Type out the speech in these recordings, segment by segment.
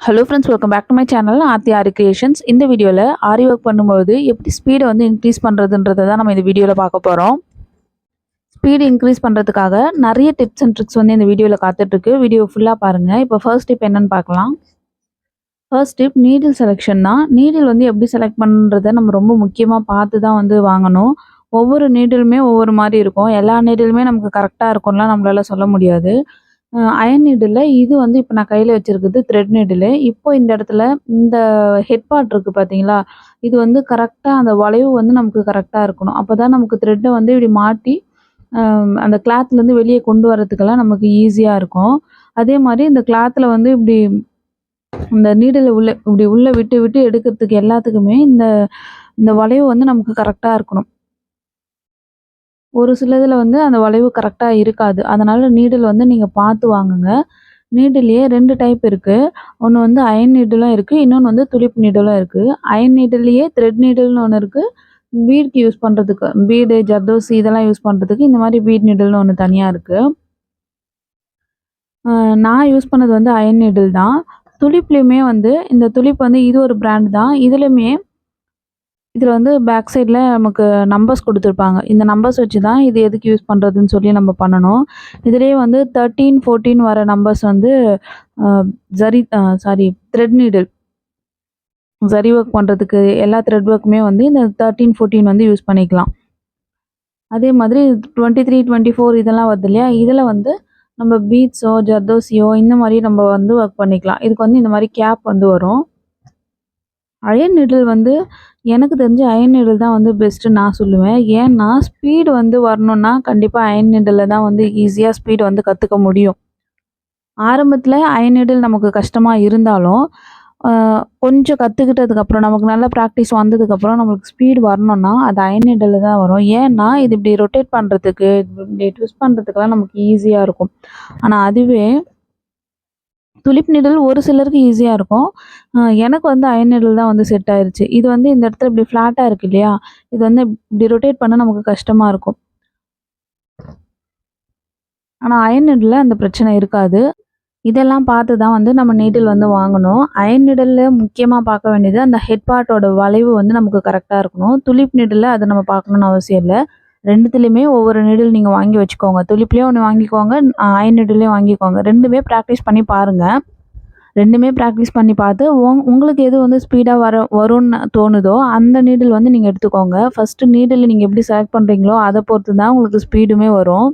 Hello friends, welcome back to my channel Aari creations. இந்த வீடியோவில் ஆரி work பண்ணும்போது எப்படி ஸ்பீடை வந்து இன்க்ரீஸ் பண்ணுறதுன்றதை தான் நம்ம இந்த வீடியோவில் பார்க்க போகிறோம். ஸ்பீடு இன்க்ரீஸ் பண்ணுறதுக்காக நிறைய டிப்ஸ் அண்ட் ட்ரிக்ஸ் வந்து இந்த வீடியோவில் காத்துட்ருக்கு. வீடியோ ஃபுல்லாக பாருங்கள். இப்போ ஃபர்ஸ்ட் டிப் என்னென்னு பார்க்கலாம். ஃபர்ஸ்ட் டிப் நீடில் செலெக்ஷன் தான். நீடில் வந்து எப்படி செலக்ட் பண்ணுறதை நம்ம ரொம்ப முக்கியமாக பார்த்து தான் வந்து வாங்கணும். ஒவ்வொரு நீடிலுமே ஒவ்வொரு மாதிரி இருக்கும். எல்லா நீடிலுமே நமக்கு கரெக்டாக இருக்கும்லாம் நம்மளால சொல்ல முடியாது. அயர்ன் நீடில் இது வந்து இப்போ நான் கையில் வச்சுருக்குது த்ரெட் நீடிலு. இப்போ இந்த இடத்துல இந்த ஹெட் பார்ட் இருக்குது பார்த்தீங்களா, இது வந்து கரெக்டாக அந்த வளைவு வந்து நமக்கு கரெக்டாக இருக்கணும். அப்போ தான் நமக்கு த்ரெட்டை வந்து இப்படி மாட்டி அந்த கிளாத்லேருந்து வெளியே கொண்டு வரதுக்கெல்லாம் நமக்கு ஈஸியாக இருக்கும். அதே மாதிரி இந்த கிளாத்தில் வந்து இப்படி இந்த நீடில் உள்ளே விட்டு விட்டு எடுக்கிறதுக்கு எல்லாத்துக்குமே இந்த இந்த வளைவு வந்து நமக்கு கரெக்டாக இருக்கணும். ஒரு சிலதில் வந்து அந்த வளைவு கரெக்டாக இருக்காது. அதனால் நீடில் வந்து நீங்கள் பார்த்து வாங்குங்க. நீடில்லையே 2 டைப் இருக்குது. ஒன்று வந்து அயர்ன் நீடிலும் இருக்குது, இன்னொன்று வந்து துளிப் நீடிலும் இருக்குது. அயர்ன் நீடில்லையே த்ரெட் நீடில்னு ஒன்று இருக்குது. பீட்க்கு யூஸ் பண்ணுறதுக்கு, பீடு, ஜர்தோசி இதெல்லாம் யூஸ் பண்ணுறதுக்கு இந்த மாதிரி பீட் நீடில்னு ஒன்று தனியாக இருக்குது. நான் யூஸ் பண்ணது வந்து அயர்ன் நீடில் தான். துளிப்லேயுமே வந்து இந்த துளிப் வந்து இது ஒரு பிராண்ட் தான். இதுலையுமே இதில் வந்து பேக் சைடில் நமக்கு நம்பர்ஸ் கொடுத்துருப்பாங்க. இந்த நம்பர்ஸ் வச்சு தான் இது எதுக்கு யூஸ் பண்ணுறதுன்னு சொல்லி நம்ம பண்ணணும். இதுலேயே வந்து 13, 14 வர நம்பர்ஸ் வந்து த்ரெட் நீடில் ஜரி ஒர்க் பண்ணுறதுக்கு எல்லா த்ரெட் ஒர்க்குமே வந்து இந்த 13, 14 வந்து யூஸ் பண்ணிக்கலாம். அதே மாதிரி 23, 24 இதெல்லாம் வருது இல்லையா, இதில் வந்து நம்ம பீட்ஸோ ஜர்தோசியோ இந்த மாதிரி நம்ம வந்து ஒர்க் பண்ணிக்கலாம். இதுக்கு வந்து இந்த மாதிரி கேப் வந்து வரும். அயர்ன் நீடில் வந்து எனக்கு தெரிஞ்சு அயர்ன் நீடில் தான் வந்து பெஸ்ட்டுன்னு நான் சொல்லுவேன். ஏன்னா ஸ்பீடு வந்து வரணுன்னா கண்டிப்பாக அயர்ன் நீடிலில் தான் வந்து ஈஸியாக ஸ்பீடு வந்து கற்றுக்க முடியும். ஆரம்பத்தில் அயர்ன் நீடில் நமக்கு கஷ்டமாக இருந்தாலும் கொஞ்சம் கற்றுக்கிட்டதுக்கப்புறம் நமக்கு நல்ல ப்ராக்டிஸ் வந்ததுக்கப்புறம் நம்மளுக்கு ஸ்பீடு வரணுன்னா அது அயர்ன் நீடிலில் தான் வரும். ஏன்னா இது இப்படி ரொட்டேட் பண்ணுறதுக்கு, இப்படி ட்விஸ்ட் பண்ணுறதுக்கெல்லாம் நமக்கு ஈஸியாக இருக்கும். ஆனால் அதுவே துளிப் நீடில் ஒரு சிலருக்கு ஈஸியாக இருக்கும். எனக்கு வந்து அயர்ன் நீடில் தான் வந்து செட் ஆயிருச்சு. இது வந்து இந்த இடத்துல இப்படி ஃப்ளாட்டாக இருக்குது இல்லையா, இது வந்து இப்படி ரொட்டேட் பண்ண நமக்கு கஷ்டமாக இருக்கும். ஆனால் அயர்ன் நீடிலில் அந்த பிரச்சனை இருக்காது. இதெல்லாம் பார்த்து தான் வந்து நம்ம நீடில் வந்து வாங்கணும். அயர்ன் நீடிலில் முக்கியமாக பார்க்க வேண்டியது அந்த ஹெட் பார்ட்டோட வளைவு வந்து நமக்கு கரெக்டாக இருக்கணும். துளிப் நீடிலில் அதை நம்ம பார்க்கணுன்னு அவசியம் இல்லை. ரெண்டுத்துலேயுமே ஒவ்வொரு நீடில் நீங்கள் வாங்கி வச்சுக்கோங்க. துளிப்லேயும் ஒன்று வாங்கிக்கோங்க, அயர்ன் நீடில்லையும் வாங்கிக்கோங்க. ரெண்டுமே ப்ராக்டிஸ் பண்ணி பாருங்கள். ரெண்டுமே ப்ராக்டிஸ் பண்ணி பார்த்து உங்களுக்கு எது வந்து ஸ்பீடாக வரும்னு தோணுதோ அந்த நீடில் வந்து நீங்கள் எடுத்துக்கோங்க. ஃபஸ்ட்டு நீடில் நீங்கள் எப்படி செலக்ட் பண்ணுறீங்களோ அதை பொறுத்து தான் உங்களுக்கு ஸ்பீடுமே வரும்.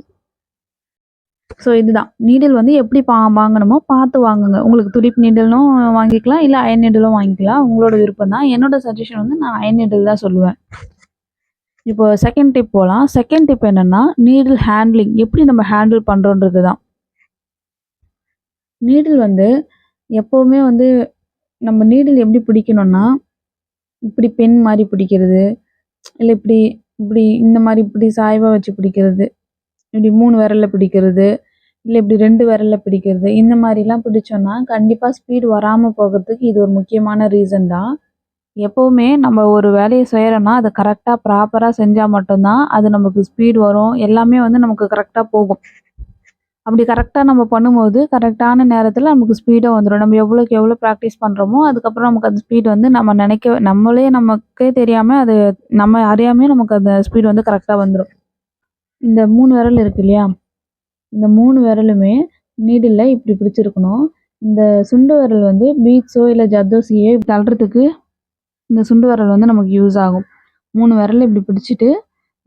ஸோ இதுதான் நீடில் வந்து எப்படி வாங்கணுமோ பார்த்து வாங்குங்க. உங்களுக்கு துளிப் நீடிலும் வாங்கிக்கலாம், இல்லை அயர்ன் நீடிலும் வாங்கிக்கலாம். உங்களோட விருப்பம் தான். என்னோட சஜஷன் வந்து நான் அயர்ன் நீடில் தான் சொல்லுவேன். இப்போ செகண்ட் டிப் போகலாம். செகண்ட் டிப் என்னென்னா நீடில் ஹேண்ட்லிங், எப்படி நம்ம ஹேண்டில் பண்ணுறோன்றது தான். நீடில் வந்து எப்போவுமே வந்து நம்ம நீடில் எப்படி பிடிக்கணும்னா, இப்படி பென் மாதிரி பிடிக்கிறது, இல்லை இப்படி இப்படி இந்த மாதிரி இப்படி சாய்வாக வச்சு பிடிக்கிறது, இப்படி 3 விரலில் பிடிக்கிறது, இல்லை இப்படி 2 விரலில் பிடிக்கிறது, இந்த மாதிரிலாம் பிடிச்சோன்னா கண்டிப்பாக ஸ்பீடு வராமல் போகிறதுக்கு இது ஒரு முக்கியமான ரீசன் தான். எப்போவுமே நம்ம ஒரு வேலையை செய்கிறோன்னா அதை கரெக்டாக ப்ராப்பராக செஞ்சால் மட்டும்தான் அது நமக்கு ஸ்பீடு வரும். எல்லாமே வந்து நமக்கு கரெக்டாக போகும். அப்படி கரெக்டாக நம்ம பண்ணும்போது கரெக்டான நேரத்தில் நமக்கு ஸ்பீடாக வந்துடும். நம்ம எவ்வளோக்கு எவ்வளோ ப்ராக்டிஸ் பண்ணுறோமோ அதுக்கப்புறம் நமக்கு அந்த ஸ்பீடு வந்து நமக்கே தெரியாமல் அது நம்ம அறியாமே நமக்கு அந்த ஸ்பீடு வந்து கரெக்டாக வந்துடும். இந்த 3 விரல் இருக்கு இல்லையா, இந்த 3 விரலுமே நீடில் இப்படி பிடிச்சிருக்கணும். இந்த சுண்டு விரல் வந்து பீட்ஸோ இல்லை ஜர்தோசியோ தள்ளுறதுக்கு இந்த சுண்டு விரல் வந்து நமக்கு யூஸ் ஆகும். 3 விரல் இப்படி பிடிச்சிட்டு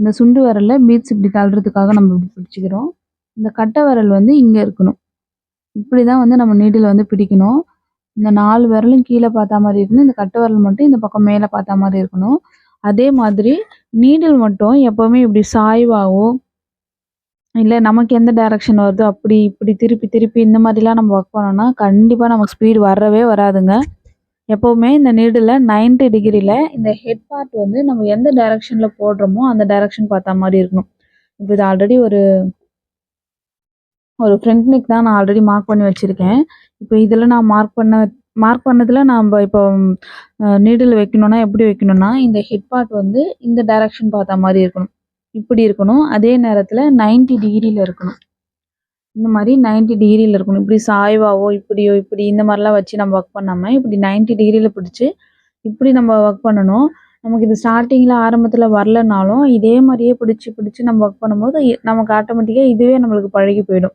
இந்த சுண்டு விரலில் பீட்ஸ் இப்படி தள்ளுறதுக்காக நம்ம இப்படி பிடிச்சிக்கிறோம். இந்த கட்டை விரல் வந்து இங்கே இருக்கணும். இப்படி தான் வந்து நம்ம நீடில் வந்து பிடிக்கணும். இந்த 4 விரலும் கீழே பார்த்தா மாதிரி இருக்கணும். இந்த கட்டை விரல் மட்டும் இந்த பக்கம் மேலே பார்த்தா மாதிரி இருக்கணும். அதே மாதிரி நீடில் மட்டும் எப்போவுமே இப்படி சாய்வாகவோ இல்லை நமக்கு எந்த டைரக்ஷன் வருதோ அப்படி இப்படி திருப்பி திருப்பி இந்த மாதிரிலாம் நம்ம ஒர்க் பண்ணோம்னா கண்டிப்பாக நமக்கு ஸ்பீடு வரவே வராதுங்க. எப்போவுமே இந்த நீடில் 90 டிகிரியில் இந்த ஹெட் பார்ட் வந்து நம்ம எந்த டைரக்ஷனில் போடுறோமோ அந்த டைரக்ஷன் பார்த்தா மாதிரி இருக்கணும். இப்போ இது ஆல்ரெடி ஒரு ஃப்ரண்ட் நெக் தான் நான் ஆல்ரெடி மார்க் பண்ணி வச்சுருக்கேன். இப்போ இதில் நான் மார்க் பண்ணதில் நம்ம இப்போ நீடில் வைக்கணும்னா எப்படி வைக்கணும்னா, இந்த ஹெட் பார்ட் வந்து இந்த டைரக்ஷன் பார்த்தா மாதிரி இருக்கணும். இப்படி இருக்கணும். அதே நேரத்தில் 90 டிகிரியில் இருக்கணும். இந்த மாரி 90 டிகிரில இருக்கணும். இப்படி சாய்வாவோ, இப்படியோ, இப்படி இந்த மாரிலாம் வச்சு நம்ம ஒர்க் பண்ணாம, இப்படி 90 டிகிரில பிடிச்சு, இப்படி நம்ம ஒர்க் பண்ணணும். நமக்கு இது ஸ்டார்ட்டிங்ல ஆரம்பத்துல வரலனாலும், இதே மாரியே பிடிச்சு, பிடிச்சு நம்ம ஒர்க் பண்ணும்போது, நமக்கு ஆட்டோமேட்டிக்கா இதுவே நம்மளுக்கு பழகி போயிடும்.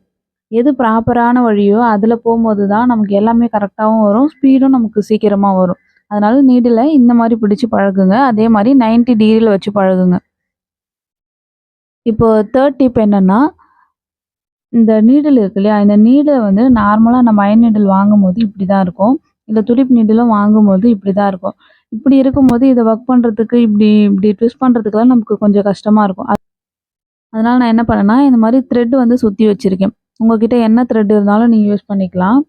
எது ப்ராப்பரான வழியோ, அதுல போம்போது தான் நமக்கு எல்லாமே கரெக்ட்டாவும் வரும். ஸ்பீடும் நமக்கு சீக்கிரமா வரும். அதனால நீடில இந்த மாரி பிடிச்சு பழகுங்க. அதே மாரி 90 டிகிரில வச்சு பழகுங்க. இப்போ 3 டிப் என்னன்னா, இந்த நீடில் இருக்கு இல்லையா? இந்த நீடில வந்து நார்மலா நம்ம அயர்ன் நீடில் வாங்கும்போது இப்படிதான் இருக்கும். இல்ல துடிப்பு நீடிலும் வாங்கும்போது இப்படிதான் இருக்கும். இப்படி இருக்கும்போது இத ஒர்க் பண்றதுக்கு இப்படி இப்படி ட்விஸ்ட் பண்றதுக்குலாம் நமக்கு கொஞ்சம் கஷ்டமா இருக்கும். அதனால நான் என்ன பண்ணேன்னா, இந்த மாரி த்ரெட் வந்து சுத்தி வச்சிருக்கேன். உங்ககிட்ட என்ன த்ரெட் இருந்தாலும் நீங்க யூஸ் பண்ணிக்கலாம்.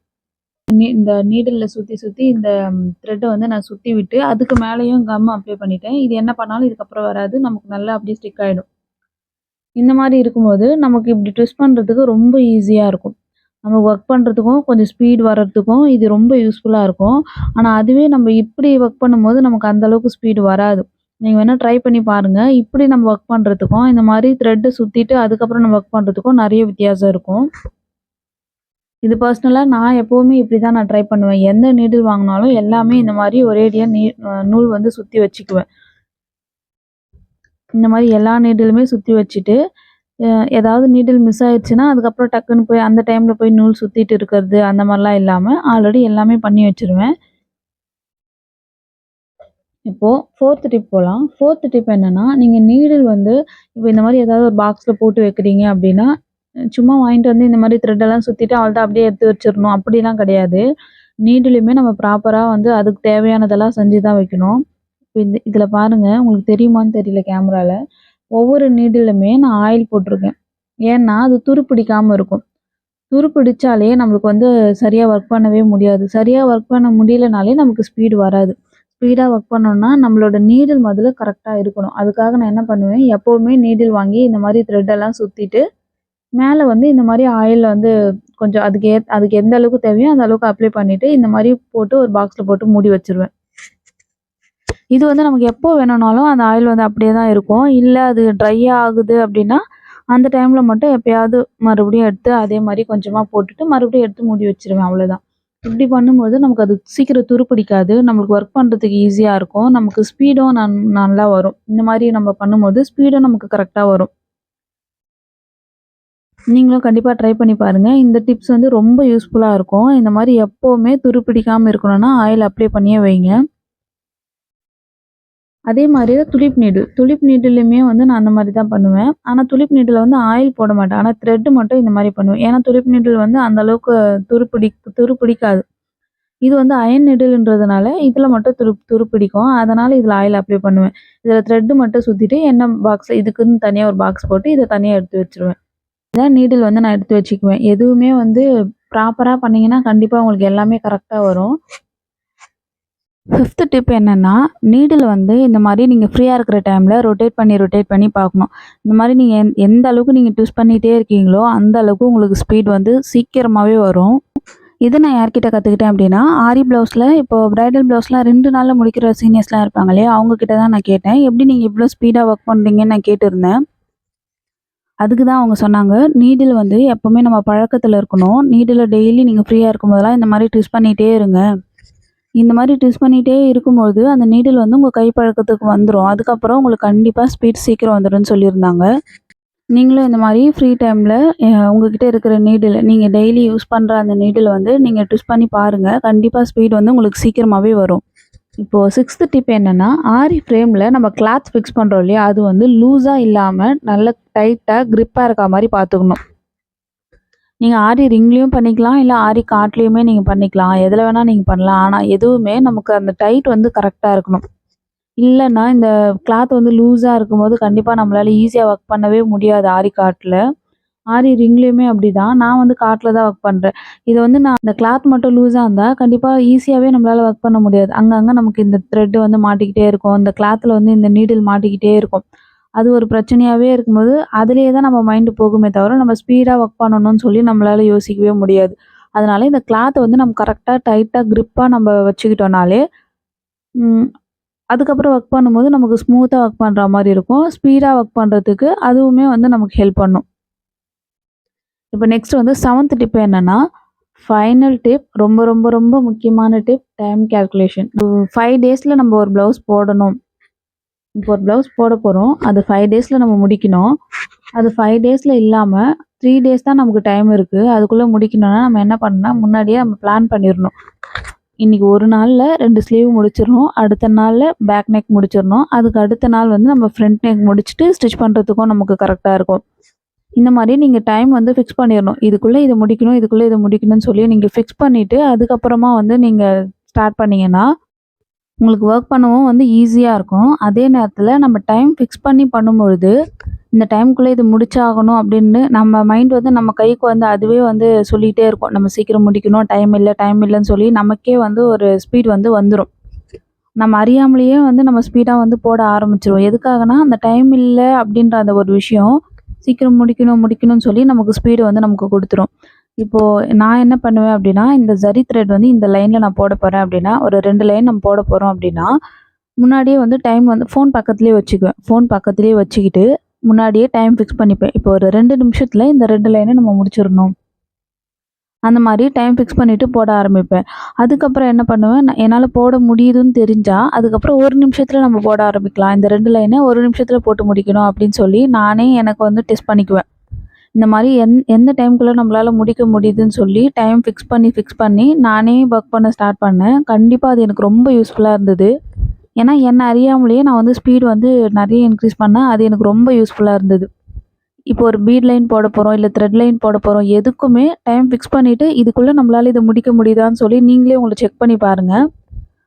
இந்த நீடில்ல சுத்தி சுத்தி இந்த த்ரெட்ட வந்து நான் சுத்தி விட்டு, அதுக்கு மேலேயும் கம் அப்ளை பண்ணிட்டேன். இது என்ன பண்ணாலும் இதுக்கப்புறம் வராது. நமக்கு நல்லா அப்படியே ஸ்டிக் ஆயிடும். இந்த மாரி இருக்கும்போது, நமக்கு இப்படி ட்விஸ்ட் பண்றதுக்கு ரொம்ப ஈஸியா இருக்கும். நம்ம ஒர்க் பண்றதுக்கும், கொஞ்சம் ஸ்பீட் வர்றதுக்கும் இது ரொம்ப யூஸ்ஃபுல்லா இருக்கும். ஆனா, அதுவே நம்ம இப்படி ஒர்க் பண்ணும்போது நமக்கு அந்த அளவுக்கு ஸ்பீடு வராது. நீங்க வேணா ட்ரை பண்ணி பாருங்க. இப்படி நம்ம ஒர்க் பண்றதுக்கும், இந்த மாரி த்ரெட்ட சுத்திட்டு அதுக்கப்புறம் நம்ம ஒர்க் பண்றதுக்கும் நெறைய வித்தியாசம் இருக்கும். இது பர்சனலா நான் எப்பவுமே இப்படிதான் நான் ட்ரை பண்ணுவேன். எந்த நீடில் வாங்குனாலும் எல்லாமே இந்த மாரி ஒரேடியா நூல் வந்து சுத்தி வச்சுக்குவேன். இந்த மாரி எல்லா நீடிலுமே சுத்தி வச்சுட்டு, அ ஏதாவது நீடில் மிஸ் ஆயிருச்சுன்னா, அதுக்கப்புறம் டக்குன்னு போய் அந்த டைம்ல போய் நூல் சுத்திட்டு இருக்கிறது, அந்த மாரிலாம் இல்லாம, ஆல்ரெடி எல்லாமே பண்ணி வச்சுருவேன். இப்போ 4த் டிப் போலாம். 4த் டிப் என்னன்னா, நீங்க நீடில் வந்து இப்போ இந்த மாரி ஏதாவது ஒரு பாக்ஸ்ல போட்டு வைக்கிறீங்க அப்படின்னா, சும்மா வாங்கிட்டு வந்து இந்த மாரி த்ரெட்டெல்லாம் சுத்திட்டு அவ்வளதான் அப்படியே எடுத்து வச்சிரணும். அப்படிலாம் கிடையாது. நீடிலுமே நம்ம ப்ராப்பரா வந்து அதுக்கு தேவையானதெல்லாம் செஞ்சு தான் வைக்கணும். இதில பாருங்க, உங்களுக்கு தெரியுமான்னு தெரியல கேமரால. ஒவ்வொரு நீடிலுமே நான் ஆயில் போட்டிருக்கேன். ஏன்னா, அது துரு பிடிக்காம இருக்கும். துரு பிடிச்சாலே நம்மளுக்கு வந்து சரியா ஒர்க் பண்ணவே முடியாது. சரியா ஒர்க் பண்ண முடியலனாலே நமக்கு ஸ்பீடு வராது. ஸ்பீடா ஒர்க் பண்ணணும்னா, நம்மளோட நீடில் முதல்ல கரெக்ட்டா இருக்கணும். அதுக்காக நான் என்ன பண்ணுவேன், எப்பவுமே நீடில் வாங்கி இந்த மாரி த்ரெட் எல்லாம் சுத்திட்டு, மேல வந்து இந்த மாரி ஆயில் வந்து கொஞ்சம் அதுக்கு எந்த அளவுக்கு தேவையோ அந்த அளவுக்கு அப்ளை பண்ணிட்டு, இந்த மாரி போட்டு ஒரு பாக்ஸ்ல போட்டு மூடி வச்சுருவேன். இது வந்து நமக்கு எப்போ வேணும்னாலும் அந்த ஆயில் வந்து அப்படியே தான் இருக்கும். இல்ல அது ட்ரை ஆகுது அப்படின்னா, அந்த டைம்ல மட்டும் எப்பயாவது மறுபடியும் எடுத்து அதே மாரி கொஞ்சமா போட்டுட்டு, மறுபடியும் எடுத்து மூடி வச்சுருவேன் அவ்வளோதான். இப்படி பண்ணும்போது நமக்கு அது சீக்கிரம் துருப்பிடிக்காது. நம்மளுக்கு ஒர்க் பண்றதுக்கு ஈஸியா இருக்கும். நமக்கு ஸ்பீடும் நல்லா வரும். இந்த மாரி நம்ம பண்ணும்போது ஸ்பீடும் நமக்கு கரெக்ட்டா வரும். நீங்களும் கண்டிப்பா ட்ரை பண்ணி பாருங்க. இந்த டிப்ஸ் வந்து ரொம்ப யூஸ்ஃபுல்லா இருக்கும். இந்த மாரி எப்பவுமே துருப்பிடிக்காம இருக்கணும்னா, ஆயில் அப்ளை பண்ணியே வைங்க. அதே மாரி தான் துலிப் நீடில். துலிப் நீடிலுமே வந்து நான் அந்த மாரி தான் பண்ணுவேன். ஆனா துலிப் நீடில்ல வந்து ஆயில் போட மாட்டேன். ஆனா த்ரெட் மட்டும் இந்த மாரி பண்ணுவேன். ஏன்னா துலிப் நீடில் வந்து அந்த அளவுக்கு துரு பிடிக்காது. இது வந்து அயர்ன் நீடில்ன்றதுனால இதுல மட்டும் துரு பிடிக்கும். அதனால இதுல ஆயில் அப்ளை பண்ணுவேன். இதுல த்ரெட் மட்டும் சுத்திட்டு எண்ணெய் பாக்ஸ் இதுக்குன்னு தனியா ஒரு பாக்ஸ் போட்டு இத தனியா எடுத்து வச்சுருவேன். இதான் நீடில் வந்து நான் எடுத்து வச்சுக்குவேன். எதுவுமே வந்து ப்ராப்பரா பண்ணீங்கன்னா, கண்டிப்பா உங்களுக்கு எல்லாமே கரெக்ட்டா வரும். 5த் டிப் என்னன்னா, நீடில் வந்து இந்த மாரி நீங்க ஃப்ரீயா இருக்கிற டைம்ல ரொட்டேட் பண்ணி பார்க்கணும். இந்த மாரி நீங்க எந்த அளவுக்கு நீங்க ட்விஸ்ட் பண்ணிட்டே இருக்கீங்களோ, அந்த அளவுக்கு உங்களுக்கு ஸ்பீட் வந்து சீக்கிரமாவே வரும். இது நான் யார்கிட்ட கத்துக்கிட்டேன் அப்டின்னா, ஆரி ப்ளவுஸ்ல இப்போ பிரைடல் ப்ளவுஸ்லாம் 2 நாள்ல முடிக்கிற சீனியர்ஸ்லாம் இருப்பாங்க இல்லையா? அவங்க கிட்ட தான் நான் கேட்டேன். எப்டி நீங்க இவ்ளோ ஸ்பீடா ஒர்க் பண்றீங்கன்னு நான் கேட்டிருந்தேன். அதுக்கு தான் அவங்க சொன்னாங்க, நீடில் வந்து எப்பவுமே நம்ம பழக்கத்துல இருக்கணும். நீடில டெய்லி நீங்க ஃப்ரீயா இருக்கும்போதெல்லாம் இந்த மாரி ட்விஸ்ட் பண்ணிட்டே இருங்க. இந்த மாரி ட்விஸ்ட் பண்ணிட்டே இருக்கும்போது, அந்த நீடில் வந்து உங்க கை பழக்கத்துக்கு வந்துரும். அதுக்கப்புறம் உங்களுக்கு கண்டிப்பா ஸ்பீட் சீக்கிரம் வந்துரும்ன்னு சொல்லியிருந்தாங்க. நீங்களும் இந்த மாரி ஃப்ரீ டைம்ல உங்ககிட்ட இருக்கிற நீடில் நீங்க டெய்லி யூஸ் பண்ற அந்த நீடில வந்து நீங்க ட்விஸ்ட் பண்ணி பாருங்க. கண்டிப்பா ஸ்பீட் வந்து உங்களுக்கு சீக்கிரமாவே வரும். இப்போ 6த் டிப் என்னன்னா, ஆரி ஃப்ரேம்ல நம்ம கிளாத் ஃபிக்ஸ் பண்றோம் இல்லையா? அது வந்து லூஸா இல்லாம நல்ல டைட்டா கிரிப்பா இருக்கா மாரி பார்த்துக்கணும். நீங்க ஆரி ரிங்லயும் பண்ணிக்கலாம். இல்ல ஆரி காட்லயுமே நீங்க பண்ணிக்கலாம். எதுல வேணா நீங்க பண்ணலாம். ஆனா எதுவுமே நமக்கு அந்த டைட் வந்து கரெக்ட்டா இருக்கணும். இல்லன்னா இந்த கிளாத் வந்து லூஸா இருக்கும்போது கண்டிப்பா நம்மளால ஈஸியா ஒர்க் பண்ணவே முடியாது ஆரி காட்ல. ஆரி ரிங்லயுமே அப்படிதான். நான் வந்து காட்ல தான் ஒர்க் பண்றேன். இது வந்து நான் இந்த கிளாத் மட்டும் லூஸா இருந்தா, கண்டிப்பா ஈஸியாவே நம்மளால ஒர்க் பண்ண முடியாது. அங்கங்க நமக்கு இந்த த்ரெட் வந்து மாட்டிக்கிட்டே இருக்கும். இந்த கிளாத்ல வந்து இந்த நீடில் மாட்டிக்கிட்டே இருக்கும். அது ஒரு பிரச்சனையாவே இருக்கும்போது, அதிலேயே தான் நம்ம மைண்ட் போகுமே தவிர, நம்ம ஸ்பீடா ஒர்க் பண்ணணும்னு சொல்லி நம்மளால யோசிக்கவே முடியாது. அதனால இந்த கிளாத்த வந்து நம்ம கரெக்ட்டா டைட்டா கிரிப்பா நம்ம வச்சுக்கிட்டோம்னாலே, ம் அதுக்கப்புறம் ஒர்க் பண்ணும்போது நமக்கு ஸ்மூத்தா ஒர்க் பண்ற மாரி இருக்கும். ஸ்பீடா ஒர்க் பண்றதுக்கு அதுவுமே வந்து நமக்கு ஹெல்ப் பண்ணும். இப்போ நெக்ஸ்ட் வந்து 7th டிப் என்னன்னா, ஃபைனல் டிப் ரொம்ப ரொம்ப ரொம்ப முக்கியமான டிப் டைம் கால்குலேஷன். 5 டேஸ்ல நம்ம ஒரு ப்ளவுஸ் போடணும். இப்போ ஒரு ப்ளவுஸ் போட போறோம். அது 5 டேஸ்ல நம்ம முடிக்கணும். அது 5 டேஸ்ல இல்லாம 3 டேஸ் தான் நமக்கு டைம் இருக்கு. அதுக்குள்ள முடிக்கணும்னா நம்ம என்ன பண்ணணும்னா, முன்னாடியே நம்ம பிளான் பண்ணிரணும். இன்னைக்கு ஒரு நாள்ல 2 ஸ்லீவ் முடிச்சிரணும். அடுத்த நாள்ல பேக் நெக் முடிச்சிரணும். அதுக்கு அடுத்த நாள் வந்து நம்ம ஃப்ரண்ட் நெக் முடிச்சுட்டு ஸ்டிச் பண்றதுக்கும் நமக்கு கரெக்ட்டா இருக்கும். இந்த மாரி நீங்க டைம் வந்து ஃபிக்ஸ் பண்ணிரணும். இதுக்குள்ள இத முடிக்கணும், இதுக்குள்ள இத முடிக்கணும்னு சொல்லி நீங்க ஃபிக்ஸ் பண்ணிட்டு, அதுக்கப்புறமா வந்து நீங்க ஸ்டார்ட் பண்ணீங்கன்னா, உங்களுக்கு ஒர்க் பண்ணவும் வந்து ஈஸியா இருக்கும். அதே நேரத்தில நம்ம டைம் ஃபிக்ஸ் பண்ணி பண்ணும்பொழுது, இந்த டைம்க்குள்ள இது முடிச்சாகணும் அப்படின்னு நம்ம மைண்ட் வந்து நம்ம கைக்கு வந்து அதுவே வந்து சொல்லிட்டே இருக்கும். நம்ம சீக்கிரம் முடிக்கணும், டைம் இல்ல, டைம் இல்லன்னு சொல்லி நமக்கே வந்து ஒரு ஸ்பீட் வந்து வந்துரும். நம்ம அறியாமலேயே வந்து நம்ம ஸ்பீடா வந்து போட ஆரம்பிச்சுருவோம். எதுக்காகன்னா, அந்த டைம் இல்ல அப்படின்ற அந்த ஒரு விஷயம், சீக்கிரம் முடிக்கணும் முடிக்கணும்னு சொல்லி நமக்கு ஸ்பீடு வந்து நமக்கு குடுத்துரும். இப்போ நான் என்ன பண்ணுவேன் அப்படின்னா, இந்த ஜரி த்ரெட் வந்து இந்த லைன்ல நான் போட போறேன் அப்படின்னா, ஒரு 2 லைன் நம்ம போட போறோம் அப்படின்னா, முன்னாடியே வந்து டைம் வந்து ஃபோன் பக்கத்திலேயே வச்சுக்குவேன். ஃபோன் பக்கத்திலேயே வச்சுக்கிட்டு, முன்னாடியே டைம் ஃபிக்ஸ் பண்ணிப்பேன். இப்போ ஒரு 2 நிமிஷத்துல இந்த 2 லைன நம்ம முடிச்சிரணும். அந்த மாரி டைம் ஃபிக்ஸ் பண்ணிட்டு போட ஆரம்பிப்பேன். அதுக்கப்புறம் என்ன பண்ணுவேன், என்னால போட முடியுதுன்னு தெரிஞ்சா, அதுக்கப்புறம் 1 நிமிஷத்துல நம்ம போட ஆரம்பிக்கலாம். இந்த 2 லைன 1 நிமிஷத்துல போட்டு முடிக்கணும் அப்படின்னு சொல்லி, நானே எனக்கு வந்து டெஸ்ட் பண்ணிக்குவேன். இந்த மாரி எந்த டைம்க்குள்ள நம்மளால முடிக்க முடியுதுன்னு சொல்லி டைம் ஃபிக்ஸ் பண்ணி நானே ஒர்க் பண்ண ஸ்டார்ட் பண்ணேன். கண்டிப்பா அது எனக்கு ரொம்ப யூஸ்ஃபுல்லா இருந்தது. ஏன்னா, என்ன அறியாமலேயே நான் வந்து ஸ்பீட் வந்து நெறைய இன்க்ரீஸ் பண்ணேன். அது எனக்கு ரொம்ப யூஸ்ஃபுல்லா இருந்தது. இப்போ ஒரு பீட் லைன் போட போறோம், இல்ல த்ரெட் லைன் போட போறோம். எதுக்குமே டைம் ஃபிக்ஸ் பண்ணிட்டு, இதுக்குள்ள நம்மளால இத முடிக்க முடியுதான்னு சொல்லி நீங்களே உங்கள செக் பண்ணி பாருங்க.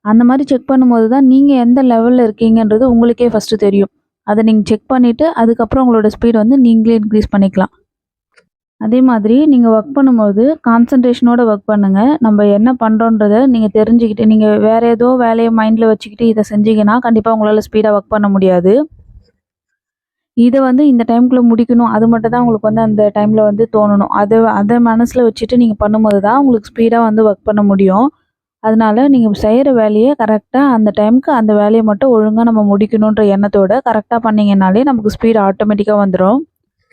அந்த மாரி செக் பண்ணும்போது தான் நீங்க எந்த லெவல்ல இருக்கீங்கன்றது உங்களுக்கே ஃபர்ஸ்ட்டு தெரியும். அத நீங்க செக் பண்ணிட்டு, அதுக்கப்புறம் உங்களோட ஸ்பீட் வந்து நீங்களே இன்க்ரீஸ் பண்ணிக்கலாம். அதே மாதிரி நீங்க ஒர்க் பண்ணும்போது கான்சன்ட்ரேஷனோட ஒர்க் பண்ணுங்க. நம்ம என்ன பண்றோன்றத நீங்க தெரிஞ்சுக்கிட்டு, நீங்க வேற ஏதோ வேலைய மைண்ட்ல வச்சுக்கிட்டு இத செஞ்சீங்கன்னா, கண்டிப்பா உங்களால ஸ்பீடா ஒர்க் பண்ண முடியாது. இத வந்து இந்த டைம்க்குள்ள முடிக்கணும். அது மட்டும் தான் உங்களுக்கு வந்து அந்த டைம்ல வந்து தோணணும். அத மனசுல வச்சுட்டு நீங்க பண்ணும்போது தான் உங்களுக்கு ஸ்பீடா வந்து ஒர்க் பண்ண முடியும். அதனால நீங்க செய்ற வேலைய கரெக்ட்டா அந்த டைம்க்கு அந்த வேலைய மட்டும் ஒழுங்கா நம்ம முடிக்கணுன்ற எண்ணத்தோட கரெக்ட்டா பண்ணீங்கன்னாலே நமக்கு ஸ்பீட் ஆட்டோமேட்டிக்கா வந்துரும்.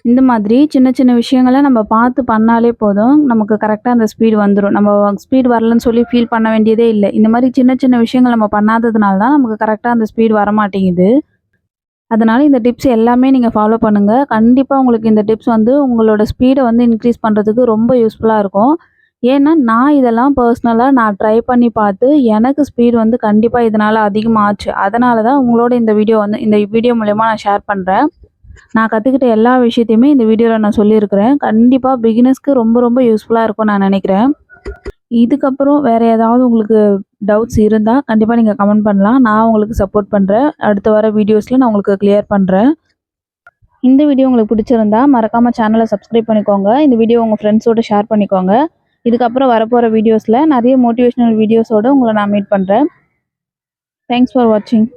இந்த மாதிரி சின்ன சின்ன விஷயங்கள நம்ம பார்த்து பண்ணாலே போதும். நமக்கு கரெக்ட்டா அந்த ஸ்பீடு வந்துரும். நம்ம ஸ்பீடு வரலன்னு சொல்லி ஃபீல் பண்ண வேண்டியதே இல்ல. இந்த மாரி சின்ன சின்ன விஷயங்கள் நம்ம பண்ணாததுனால தான் நமக்கு கரெக்ட்டா அந்த ஸ்பீடு வரமாட்டேங்குது. அதனால இந்த டிப்ஸ் எல்லாமே நீங்க ஃபாலோ பண்ணுங்க. கண்டிப்பா உங்களுக்கு இந்த டிப்ஸ் வந்து உங்களோட ஸ்பீட வந்து இன்க்ரீஸ் பண்றதுக்கு ரொம்ப யூஸ்ஃபுல்லா இருக்கும். ஏன்னா, நான் இதெல்லாம் பர்சனலா நான் ட்ரை பண்ணி பார்த்து, எனக்கு ஸ்பீடு வந்து கண்டிப்பா இதனால அதிகமாச்சு. அதனால தான் உங்களோட இந்த வீடியோ மூலியமா நான் ஷேர் பண்றேன். நான் கத்துக்கிட்ட எல்லா விஷயத்தையுமே இந்த வீடியோல நான் சொல்லியிருக்கிறேன். கண்டிப்பா பிகினர்ஸ்க்கு ரொம்ப ரொம்ப யூஸ்ஃபுல்லா இருக்கும்னு நான் நினைக்கிறேன். இதுக்கப்புறம் வேற ஏதாவது உங்களுக்கு டவுட்ஸ் இருந்தா கண்டிப்பா நீங்க கமெண்ட் பண்ணலாம். நான் உங்களுக்கு சப்போர்ட் பண்றேன். அடுத்து வர வீடியோஸ்ல நான் உங்களுக்கு கிளியர் பண்றேன். இந்த வீடியோ உங்களுக்கு பிடிச்சிருந்தா மறக்காம சேனல சப்ஸ்கிரைப் பண்ணிக்கோங்க. இந்த வீடியோ உங்க ஃப்ரெண்ட்ஸோட ஷேர் பண்ணிக்கோங்க. இதுக்கப்புறம் வரப்போற வீடியோஸ்ல நிறைய மோட்டிவேஷனல் வீடியோஸோட உங்கள நான் மீட் பண்றேன். தேங்க்ஸ் ஃபார் வாட்சிங்.